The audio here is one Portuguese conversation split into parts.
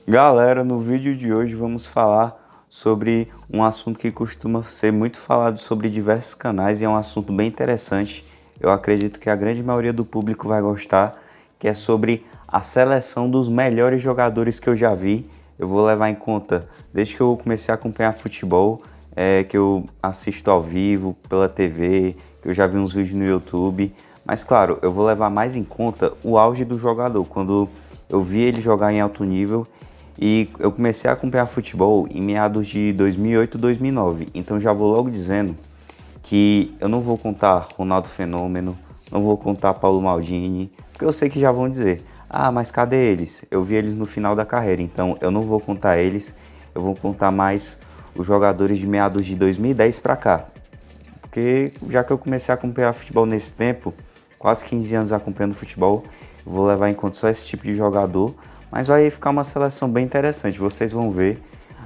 Galera, no vídeo de hoje vamos falar sobre um assunto que costuma ser muito falado sobre diversos canais e é um assunto bem interessante. Eu acredito que a grande maioria do público vai gostar, que é sobre a seleção dos melhores jogadores que eu já vi. Eu vou levar em conta, desde que eu comecei a acompanhar futebol, que eu assisto ao vivo, pela TV, que eu já vi uns vídeos no YouTube. Mas claro, eu vou levar mais em conta o auge do jogador, quando eu vi ele jogar em alto nível e eu comecei a acompanhar futebol em meados de 2008, 2009. Então já vou logo dizendo que eu não vou contar Ronaldo Fenômeno, não vou contar Paulo Maldini, porque eu sei que já vão dizer: "Ah, mas cadê eles? Eu vi eles no final da carreira". Então eu não vou contar eles, eu vou contar mais os jogadores de meados de 2010 para cá. Porque já que eu comecei a acompanhar futebol nesse tempo, quase 15 anos acompanhando futebol, eu vou levar em conta só esse tipo de jogador, mas vai ficar uma seleção bem interessante, vocês vão ver.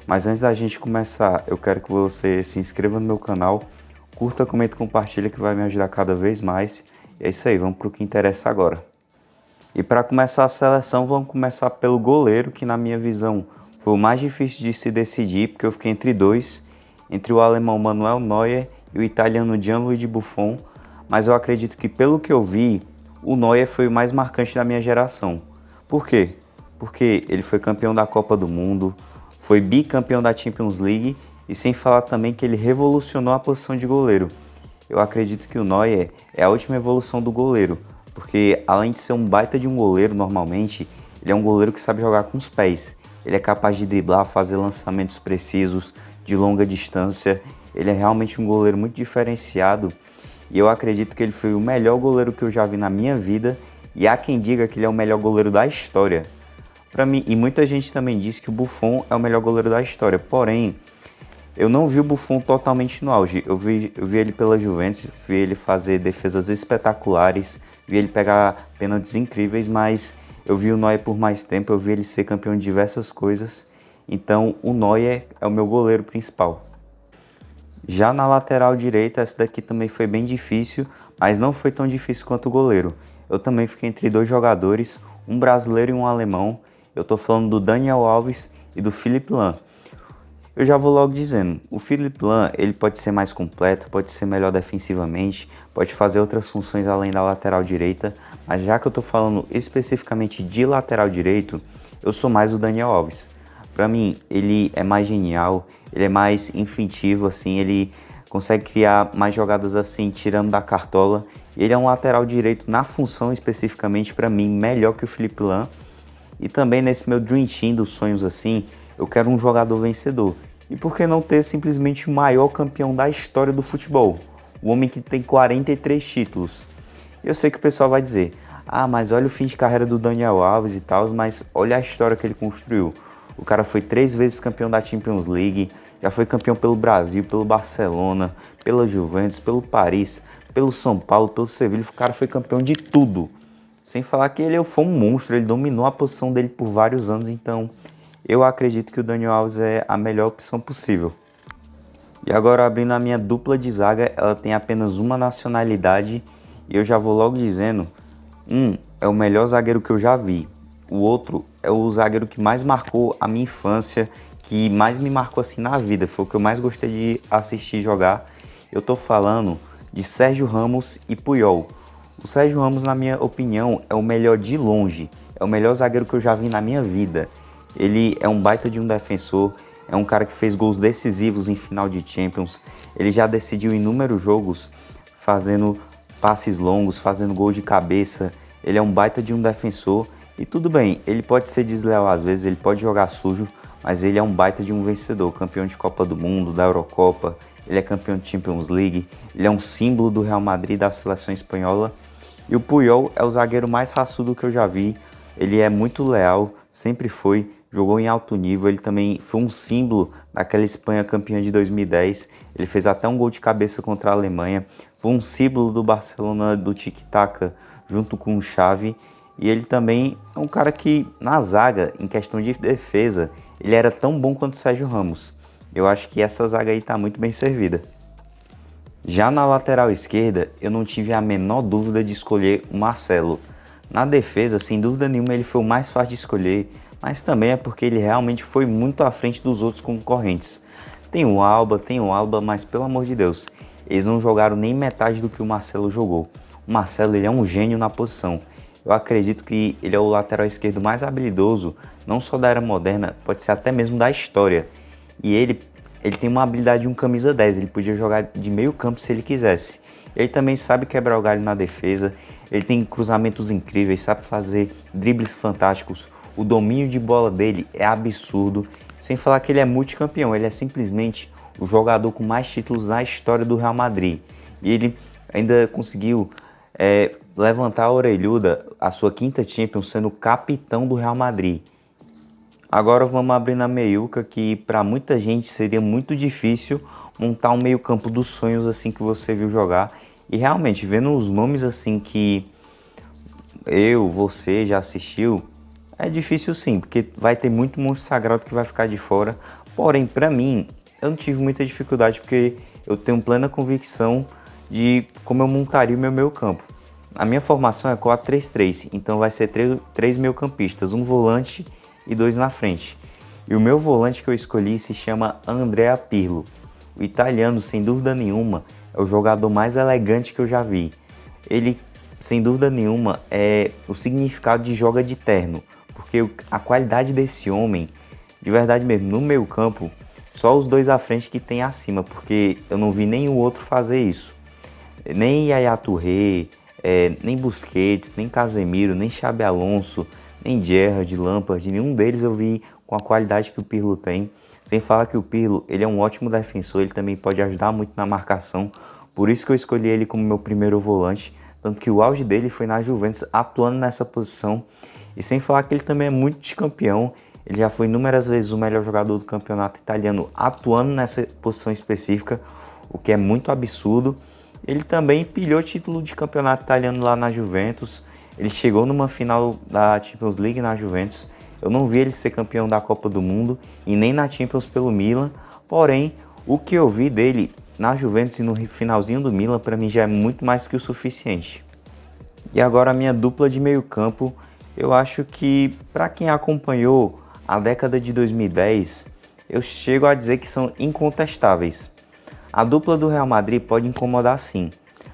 Mas antes da gente começar, eu quero que você se inscreva no meu canal, curta, comenta e compartilha que vai me ajudar cada vez mais. E é isso aí, vamos para o que interessa agora. E para começar a seleção, vamos começar pelo goleiro, que na minha visão foi o mais difícil de se decidir, porque eu fiquei entre dois, entre o alemão Manuel Neuer e o italiano Gianluigi Buffon, mas eu acredito que pelo que eu vi, o Neuer foi o mais marcante da minha geração. Por quê? Porque ele foi campeão da Copa do Mundo, foi bicampeão da Champions League e sem falar também que ele revolucionou a posição de goleiro. Eu acredito que o Neuer é a última evolução do goleiro, porque além de ser um baita de um goleiro normalmente, ele é um goleiro que sabe jogar com os pés. Ele é capaz de driblar, fazer lançamentos precisos, de longa distância. Ele é realmente um goleiro muito diferenciado e eu acredito que ele foi o melhor goleiro que eu já vi na minha vida e há quem diga que ele é o melhor goleiro da história. Para mim, e muita gente também diz que o Buffon é o melhor goleiro da história, porém, eu não vi o Buffon totalmente no auge. Eu vi ele pela Juventus, vi ele fazer defesas espetaculares, vi ele pegar pênaltis incríveis, mas eu vi o Neuer por mais tempo, eu vi ele ser campeão de diversas coisas. Então, o Neuer é o meu goleiro principal. Já na lateral direita, essa daqui também foi bem difícil, mas não foi tão difícil quanto o goleiro. Eu também fiquei entre dois jogadores, um brasileiro e um alemão. Eu tô falando do Daniel Alves e do Philipp Lahm. Eu já vou logo dizendo, o Philipp Lahm, ele pode ser mais completo, pode ser melhor defensivamente, pode fazer outras funções além da lateral direita, mas já que eu tô falando especificamente de lateral direito, eu sou mais o Daniel Alves. Para mim, ele é mais genial, ele é mais inventivo, assim, ele consegue criar mais jogadas assim, tirando da cartola. Ele é um lateral direito na função especificamente, para mim, melhor que o Philipp Lahm. E também nesse meu Dream Team dos sonhos assim, eu quero um jogador vencedor. E por que não ter simplesmente o maior campeão da história do futebol? O homem que tem 43 títulos. Eu sei que o pessoal vai dizer: "Ah, mas olha o fim de carreira do Daniel Alves e tal", mas olha a história que ele construiu. O cara foi 3 vezes campeão da Champions League, já foi campeão pelo Brasil, pelo Barcelona, pela Juventus, pelo Paris, pelo São Paulo, pelo Sevilla. O cara foi campeão de tudo. Sem falar que ele foi um monstro, ele dominou a posição dele por vários anos, então eu acredito que o Daniel Alves é a melhor opção possível. E agora, abrindo a minha dupla de zaga, ela tem apenas uma nacionalidade e eu já vou logo dizendo: um é o melhor zagueiro que eu já vi, o outro é o zagueiro que mais marcou a minha infância, que mais me marcou assim na vida, foi o que eu mais gostei de assistir jogar. Eu tô falando de Sérgio Ramos e Puyol. O Sérgio Ramos, na minha opinião, é o melhor de longe, é o melhor zagueiro que eu já vi na minha vida. Ele é um baita de um defensor, é um cara que fez gols decisivos em final de Champions. Ele já decidiu inúmeros jogos fazendo passes longos, fazendo gols de cabeça. Ele é um baita de um defensor e tudo bem, ele pode ser desleal às vezes, ele pode jogar sujo, mas ele é um baita de um vencedor, campeão de Copa do Mundo, da Eurocopa, ele é campeão de Champions League, ele é um símbolo do Real Madrid, da seleção espanhola. E o Puyol é o zagueiro mais raçudo que eu já vi. Ele é muito leal, sempre foi, jogou em alto nível. Ele também foi um símbolo daquela Espanha campeã de 2010. Ele fez até um gol de cabeça contra a Alemanha. Foi um símbolo do Barcelona do tic-tac junto com o Xavi. E ele também é um cara que, na zaga, em questão de defesa, ele era tão bom quanto o Sérgio Ramos. Eu acho que essa zaga aí tá muito bem servida. Já na lateral esquerda, eu não tive a menor dúvida de escolher o Marcelo. Na defesa, sem dúvida nenhuma, ele foi o mais fácil de escolher, mas também é porque ele realmente foi muito à frente dos outros concorrentes. Tem o Alba, mas pelo amor de Deus, eles não jogaram nem metade do que o Marcelo jogou. O Marcelo, ele é um gênio na posição. Eu acredito que ele é o lateral esquerdo mais habilidoso, não só da era moderna, pode ser até mesmo da história. E ele tem uma habilidade de um camisa 10, ele podia jogar de meio campo se ele quisesse. Ele também sabe quebrar o galho na defesa, ele tem cruzamentos incríveis, sabe fazer dribles fantásticos. O domínio de bola dele é absurdo, sem falar que ele é multicampeão, ele é simplesmente o jogador com mais títulos na história do Real Madrid. E ele ainda conseguiu levantar a orelhuda, a sua quinta Champions, sendo capitão do Real Madrid. Agora vamos abrir na meiuca, que para muita gente seria muito difícil montar um meio-campo dos sonhos assim que você viu jogar. E realmente, vendo os nomes assim que você já assistiu, é difícil sim, porque vai ter muito monstro sagrado que vai ficar de fora. Porém, para mim, eu não tive muita dificuldade, porque eu tenho plena convicção de como eu montaria o meu meio-campo. A minha formação é 4-3-3, então vai ser três meio-campistas, um volante e dois na frente. E o meu volante que eu escolhi se chama Andrea Pirlo. O italiano, sem dúvida nenhuma, é o jogador mais elegante que eu já vi. Ele, sem dúvida nenhuma, é o significado de joga de terno, porque a qualidade desse homem, de verdade mesmo, no meio campo, só os dois à frente que tem acima, porque eu não vi nenhum outro fazer isso. Nem Yaya Touré, nem Busquets, nem Casemiro, nem Xabi Alonso, nem Gerrard, Lampard, nenhum deles eu vi com a qualidade que o Pirlo tem. Sem falar que o Pirlo, ele é um ótimo defensor, ele também pode ajudar muito na marcação. Por isso que eu escolhi ele como meu primeiro volante, tanto que o auge dele foi na Juventus, atuando nessa posição. E sem falar que ele também é multicampeão, ele já foi inúmeras vezes o melhor jogador do campeonato italiano, atuando nessa posição específica, o que é muito absurdo. Ele também pilhou título de campeonato italiano lá na Juventus. Ele chegou numa final da Champions League na Juventus. Eu não vi ele ser campeão da Copa do Mundo e nem na Champions pelo Milan. Porém, o que eu vi dele na Juventus e no finalzinho do Milan, para mim já é muito mais que o suficiente. E agora a minha dupla de meio campo, eu acho que para quem acompanhou a década de 2010, eu chego a dizer que são incontestáveis. A dupla do Real Madrid pode incomodar sim,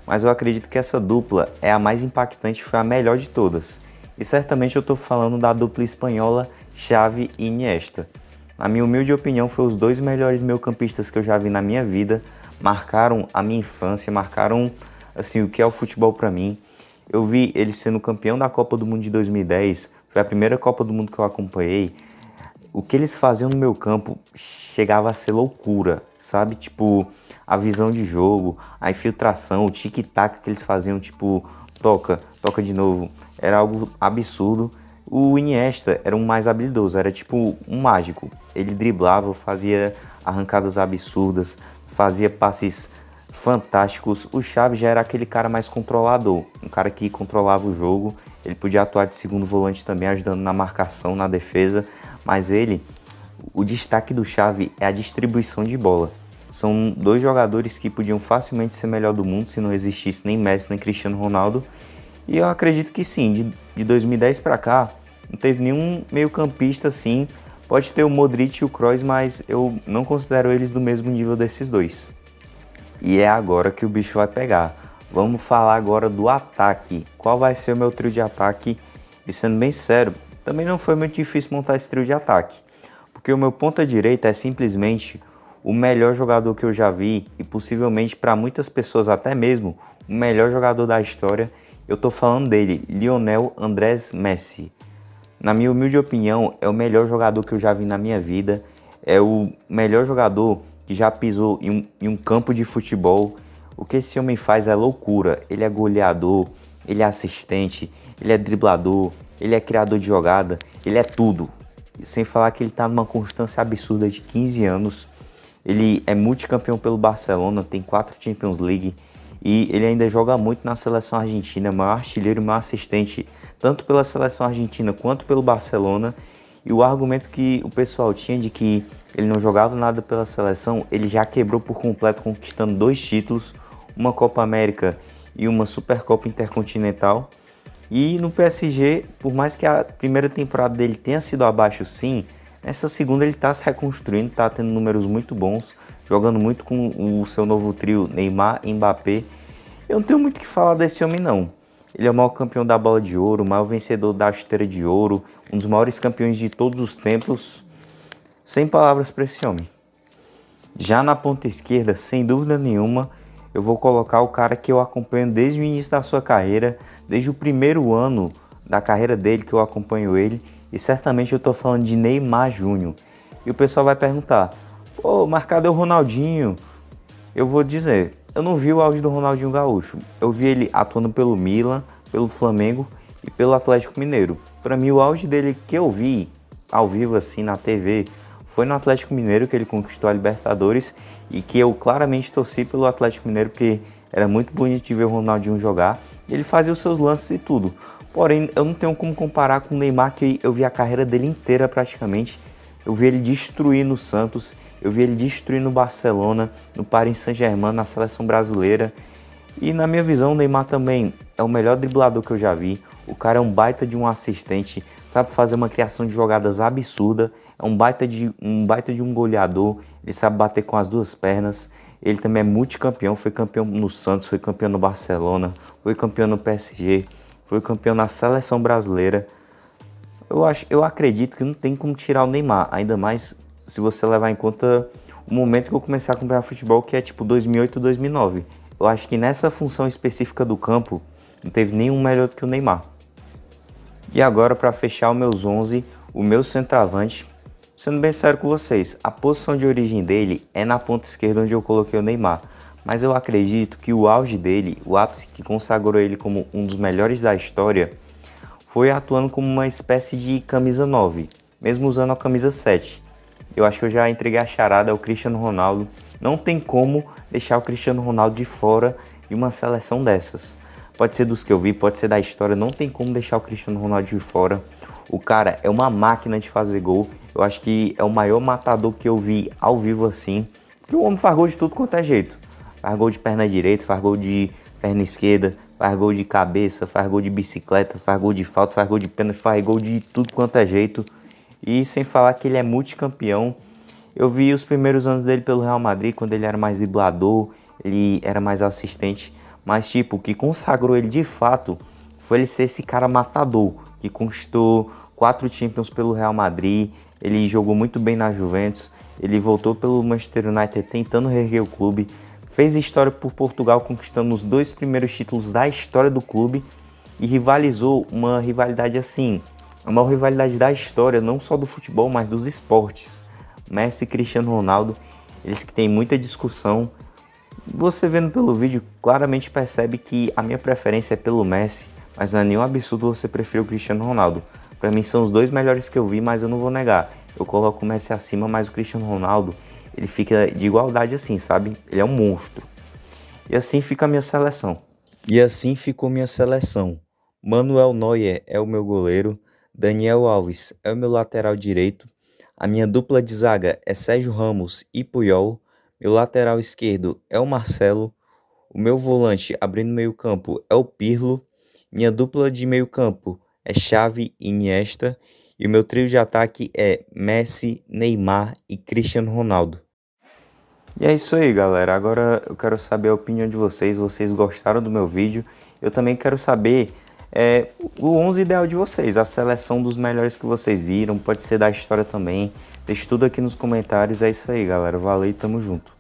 mas eu acredito que essa dupla é a mais impactante e foi a melhor de todas. E certamente eu estou falando da dupla espanhola Xavi e Iniesta. Na minha humilde opinião, foram os dois melhores meio-campistas que eu já vi na minha vida, marcaram a minha infância, marcaram assim, o que é o futebol para mim. Eu vi ele sendo campeão da Copa do Mundo de 2010, foi a primeira Copa do Mundo que eu acompanhei. O que eles faziam no meu campo chegava a ser loucura, sabe? Tipo, a visão de jogo, a infiltração, o tic-tac que eles faziam, tipo, toca de novo, era algo absurdo. O Iniesta era um mais habilidoso, era tipo um mágico. Ele driblava, fazia arrancadas absurdas, fazia passes fantásticos. O Xavi já era aquele cara mais controlador, um cara que controlava o jogo. Ele podia atuar de segundo volante também, ajudando na marcação, na defesa. Mas o destaque do Xavi é a distribuição de bola. São dois jogadores que podiam facilmente ser melhor do mundo se não existisse nem Messi nem Cristiano Ronaldo. E eu acredito que sim, de 2010 para cá, não teve nenhum meio-campista assim. Pode ter o Modric e o Kroos, mas eu não considero eles do mesmo nível desses dois. E é agora que o bicho vai pegar. Vamos falar agora do ataque. Qual vai ser o meu trio de ataque? E sendo bem sério, também não foi muito difícil montar esse trio de ataque. Porque o meu ponta direita é simplesmente o melhor jogador que eu já vi e possivelmente para muitas pessoas até mesmo o melhor jogador da história. Eu tô falando dele, Lionel Andrés Messi. Na minha humilde opinião, é o melhor jogador que eu já vi na minha vida. É o melhor jogador que já pisou em um campo de futebol. O que esse homem faz é loucura. Ele é goleador, ele é assistente, ele é driblador, ele é criador de jogada, ele é tudo. Sem falar que ele tá numa constância absurda de 15 anos. Ele é multicampeão pelo Barcelona, tem 4 Champions League. E ele ainda joga muito na seleção argentina, maior artilheiro e maior assistente, tanto pela seleção argentina quanto pelo Barcelona. E o argumento que o pessoal tinha de que ele não jogava nada pela seleção, ele já quebrou por completo, conquistando 2 títulos, uma Copa América e uma Supercopa Intercontinental. E no PSG, por mais que a primeira temporada dele tenha sido abaixo sim, nessa segunda ele está se reconstruindo, está tendo números muito bons, jogando muito com o seu novo trio Neymar e Mbappé. Eu não tenho muito o que falar desse homem não. Ele é o maior campeão da Bola de Ouro, o maior vencedor da Chuteira de Ouro, um dos maiores campeões de todos os tempos. Sem palavras para esse homem. Já na ponta esquerda, sem dúvida nenhuma, eu vou colocar o cara que eu acompanho desde o início da sua carreira, desde o primeiro ano da carreira dele que eu acompanho ele, e certamente eu estou falando de Neymar Júnior. E o pessoal vai perguntar, pô, mas cadê o Ronaldinho? Eu vou dizer, eu não vi o auge do Ronaldinho Gaúcho, eu vi ele atuando pelo Milan, pelo Flamengo e pelo Atlético Mineiro. Para mim o auge dele que eu vi ao vivo assim na TV foi no Atlético Mineiro que ele conquistou a Libertadores e que eu claramente torci pelo Atlético Mineiro porque era muito bonito de ver o Ronaldinho jogar. Ele fazia os seus lances e tudo. Porém, eu não tenho como comparar com o Neymar, que eu vi a carreira dele inteira praticamente. Eu vi ele destruir no Santos, eu vi ele destruir no Barcelona, no Paris Saint-Germain, na seleção brasileira. E na minha visão, o Neymar também é o melhor driblador que eu já vi. O cara é um baita de um assistente, sabe fazer uma criação de jogadas absurda. É um baita de um goleador, ele sabe bater com as duas pernas. Ele também é multicampeão, foi campeão no Santos, foi campeão no Barcelona, foi campeão no PSG, foi campeão na seleção brasileira. Eu acredito que não tem como tirar o Neymar, ainda mais se você levar em conta o momento que eu comecei a acompanhar futebol, que é tipo 2008, 2009. Eu acho que nessa função específica do campo, não teve nenhum melhor do que o Neymar. E agora, para fechar os meus 11, o meu centroavante, sendo bem sério com vocês, a posição de origem dele é na ponta esquerda onde eu coloquei o Neymar. Mas eu acredito que o auge dele, o ápice que consagrou ele como um dos melhores da história, foi atuando como uma espécie de camisa 9, mesmo usando a camisa 7. Eu acho que eu já entreguei a charada ao Cristiano Ronaldo. Não tem como deixar o Cristiano Ronaldo de fora de uma seleção dessas. Pode ser dos que eu vi, pode ser da história, não tem como deixar o Cristiano Ronaldo de fora. O cara é uma máquina de fazer gol. Eu acho que é o maior matador que eu vi ao vivo assim. Porque o homem faz gol de tudo quanto é jeito. Faz gol de perna direita, faz gol de perna esquerda, faz gol de cabeça, faz gol de bicicleta, faz gol de falta, faz gol de pênalti, faz gol de tudo quanto é jeito. E sem falar que ele é multicampeão. Eu vi os primeiros anos dele pelo Real Madrid, quando ele era mais driblador, ele era mais assistente. Mas tipo, o que consagrou ele de fato foi ele ser esse cara matador, que conquistou 4 Champions pelo Real Madrid. Ele jogou muito bem na Juventus, ele voltou pelo Manchester United tentando reerguer o clube, fez história por Portugal conquistando os 2 primeiros títulos da história do clube e rivalizou uma rivalidade assim, a maior rivalidade da história, não só do futebol, mas dos esportes. Messi e Cristiano Ronaldo, eles que têm muita discussão. Você vendo pelo vídeo, claramente percebe que a minha preferência é pelo Messi, mas não é nenhum absurdo você preferir o Cristiano Ronaldo. Para mim são os 2 melhores que eu vi, mas eu não vou negar. Eu coloco o Messi acima, mas o Cristiano Ronaldo, ele fica de igualdade assim, sabe? Ele é um monstro. E assim fica a minha seleção. E assim ficou minha seleção. Manuel Neuer é o meu goleiro, Daniel Alves é o meu lateral direito, a minha dupla de zaga é Sérgio Ramos e Puyol, meu lateral esquerdo é o Marcelo, o meu volante abrindo meio campo é o Pirlo, minha dupla de meio campo é Xavi e Iniesta e o meu trio de ataque é Messi, Neymar e Cristiano Ronaldo. E é isso aí, galera. Agora eu quero saber a opinião de vocês. Vocês gostaram do meu vídeo? Eu também quero saber o 11 ideal de vocês, a seleção dos melhores que vocês viram. Pode ser da história também. Deixe tudo aqui nos comentários. É isso aí, galera. Valeu e tamo junto.